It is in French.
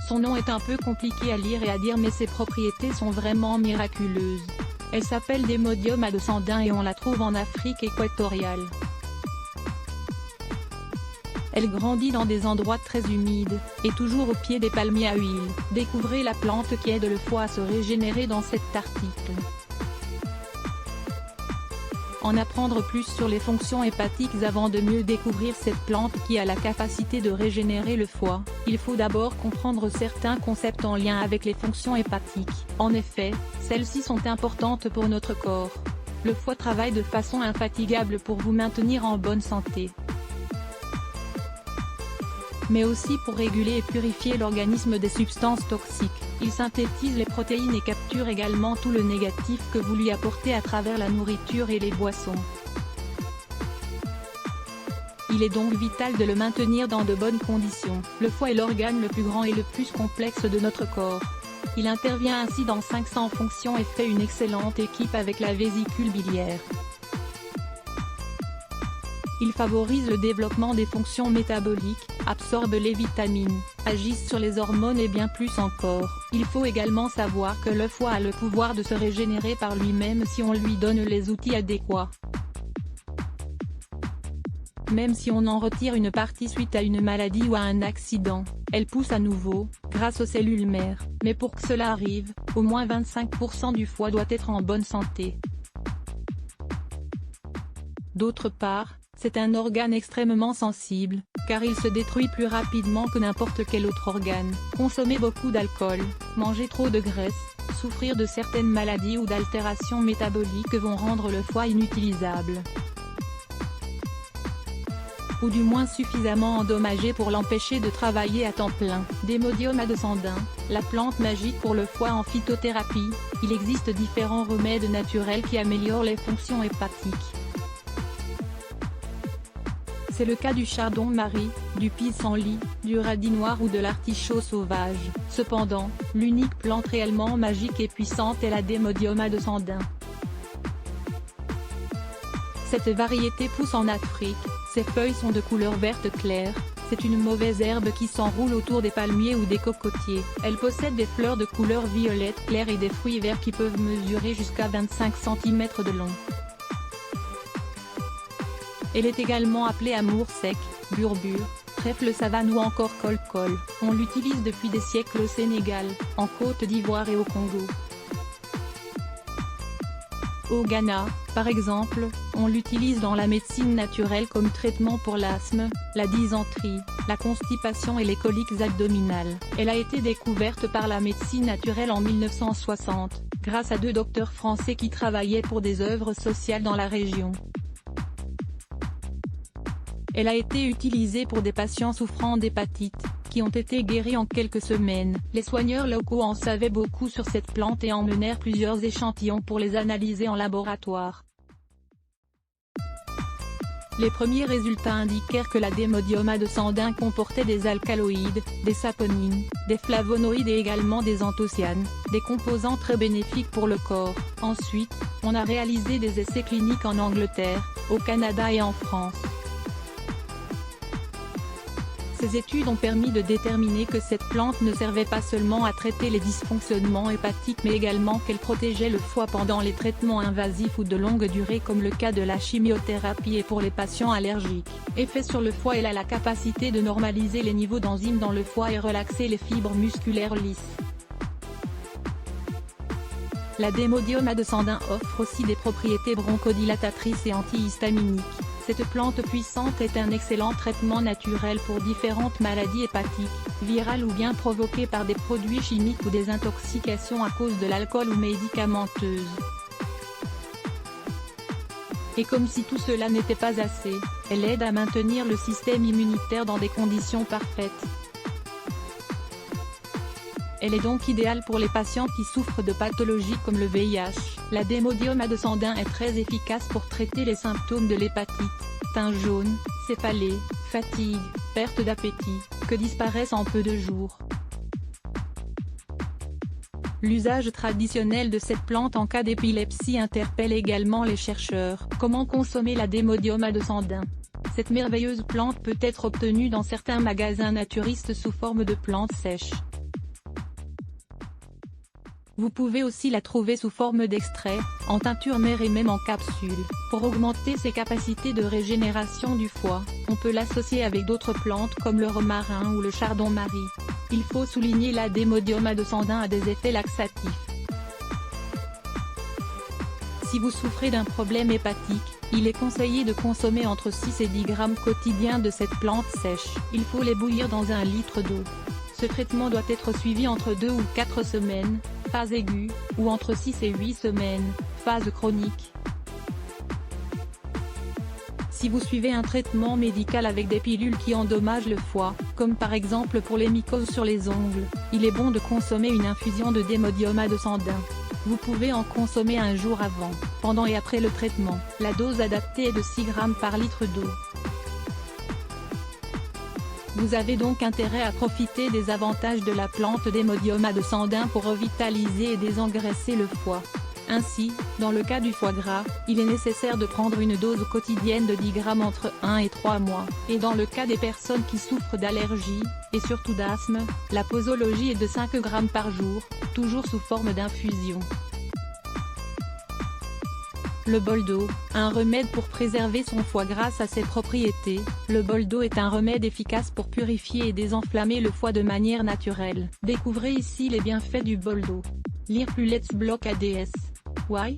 Son nom est un peu compliqué à lire et à dire mais ses propriétés sont vraiment miraculeuses. Elle s'appelle Desmodium adocendin et on la trouve en Afrique équatoriale. Elle grandit dans des endroits très humides, et toujours au pied des palmiers à huile. Découvrez la plante qui aide le foie à se régénérer dans cet article. En apprendre plus sur les fonctions hépatiques avant de mieux découvrir cette plante qui a la capacité de régénérer le foie, il faut d'abord comprendre certains concepts en lien avec les fonctions hépatiques. En effet, celles-ci sont importantes pour notre corps. Le foie travaille de façon infatigable pour vous maintenir en bonne santé, mais aussi pour réguler et purifier l'organisme des substances toxiques. Il synthétise les protéines et capture également tout le négatif que vous lui apportez à travers la nourriture et les boissons. Il est donc vital de le maintenir dans de bonnes conditions. Le foie est l'organe le plus grand et le plus complexe de notre corps. Il intervient ainsi dans 500 fonctions et fait une excellente équipe avec la vésicule biliaire. Il favorise le développement des fonctions métaboliques, absorbe les vitamines, agisse sur les hormones et bien plus encore. Il faut également savoir que le foie a le pouvoir de se régénérer par lui-même si on lui donne les outils adéquats. Même si on en retire une partie suite à une maladie ou à un accident, elle pousse à nouveau, grâce aux cellules mères. Mais pour que cela arrive, au moins 25% du foie doit être en bonne santé. D'autre part, c'est un organe extrêmement sensible, car il se détruit plus rapidement que n'importe quel autre organe. Consommer beaucoup d'alcool, manger trop de graisse, souffrir de certaines maladies ou d'altérations métaboliques vont rendre le foie inutilisable, ou du moins suffisamment endommagé pour l'empêcher de travailler à temps plein. Desmodium adocendin, la plante magique pour le foie en phytothérapie. Il existe différents remèdes naturels qui améliorent les fonctions hépatiques. C'est le cas du chardon-marie, du pissenlit, du radis noir ou de l'artichaut sauvage. Cependant, l'unique plante réellement magique et puissante est la Desmodium adocendin. Cette variété pousse en Afrique, ses feuilles sont de couleur verte claire, c'est une mauvaise herbe qui s'enroule autour des palmiers ou des cocotiers. Elle possède des fleurs de couleur violette claire et des fruits verts qui peuvent mesurer jusqu'à 25 cm de long. Elle est également appelée amour sec, burbure, trèfle savane ou encore col-col. On l'utilise depuis des siècles au Sénégal, en Côte d'Ivoire et au Congo. Au Ghana, par exemple, on l'utilise dans la médecine naturelle comme traitement pour l'asthme, la dysenterie, la constipation et les coliques abdominales. Elle a été découverte par la médecine naturelle en 1960, grâce à deux docteurs français qui travaillaient pour des œuvres sociales dans la région. Elle a été utilisée pour des patients souffrant d'hépatite, qui ont été guéris en quelques semaines. Les soigneurs locaux en savaient beaucoup sur cette plante et emmenèrent plusieurs échantillons pour les analyser en laboratoire. Les premiers résultats indiquèrent que la Desmodium adocendin comportait des alcaloïdes, des saponines, des flavonoïdes et également des anthocyanes, des composants très bénéfiques pour le corps. Ensuite, on a réalisé des essais cliniques en Angleterre, au Canada et en France. Ces études ont permis de déterminer que cette plante ne servait pas seulement à traiter les dysfonctionnements hépatiques mais également qu'elle protégeait le foie pendant les traitements invasifs ou de longue durée comme le cas de la chimiothérapie et pour les patients allergiques. Effet sur le foie: elle a la capacité de normaliser les niveaux d'enzymes dans le foie et relaxer les fibres musculaires lisses. La Desmodium adocendin offre aussi des propriétés bronchodilatatrices et antihistaminiques. Cette plante puissante est un excellent traitement naturel pour différentes maladies hépatiques, virales ou bien provoquées par des produits chimiques ou des intoxications à cause de l'alcool ou médicamenteuses. Et comme si tout cela n'était pas assez, elle aide à maintenir le système immunitaire dans des conditions parfaites. Elle est donc idéale pour les patients qui souffrent de pathologies comme le VIH. La Desmodium adocendin est très efficace pour traiter les symptômes de l'hépatite, teint jaune, céphalée, fatigue, perte d'appétit, que disparaissent en peu de jours. L'usage traditionnel de cette plante en cas d'épilepsie interpelle également les chercheurs. Comment consommer la Desmodium adocendin? Cette merveilleuse plante peut être obtenue dans certains magasins naturistes sous forme de plantes sèches. Vous pouvez aussi la trouver sous forme d'extrait, en teinture mère et même en capsule. Pour augmenter ses capacités de régénération du foie, on peut l'associer avec d'autres plantes comme le romarin ou le chardon-marie. Il faut souligner la Desmodium A201 a des effets laxatifs. Si vous souffrez d'un problème hépatique, il est conseillé de consommer entre 6 et 10 grammes quotidiens de cette plante sèche. Il faut les bouillir dans 1 litre d'eau. Ce traitement doit être suivi entre 2 ou 4 semaines, phase aiguë, ou entre 6 et 8 semaines, phase chronique. Si vous suivez un traitement médical avec des pilules qui endommagent le foie, comme par exemple pour les mycoses sur les ongles, il est bon de consommer une infusion de Desmodium A201. Vous pouvez en consommer un jour avant, pendant et après le traitement. La dose adaptée est de 6 grammes par litre d'eau. Vous avez donc intérêt à profiter des avantages de la plante Desmodium A201 pour revitaliser et désengraisser le foie. Ainsi, dans le cas du foie gras, il est nécessaire de prendre une dose quotidienne de 10 grammes entre 1 et 3 mois. Et dans le cas des personnes qui souffrent d'allergies, et surtout d'asthme, la posologie est de 5 grammes par jour, toujours sous forme d'infusion. Le bol d'eau, un remède pour préserver son foie grâce à ses propriétés. Le bol d'eau est un remède efficace pour purifier et désenflammer le foie de manière naturelle. Découvrez ici les bienfaits du bol d'eau. Lire plus Let's Block ADS. Why?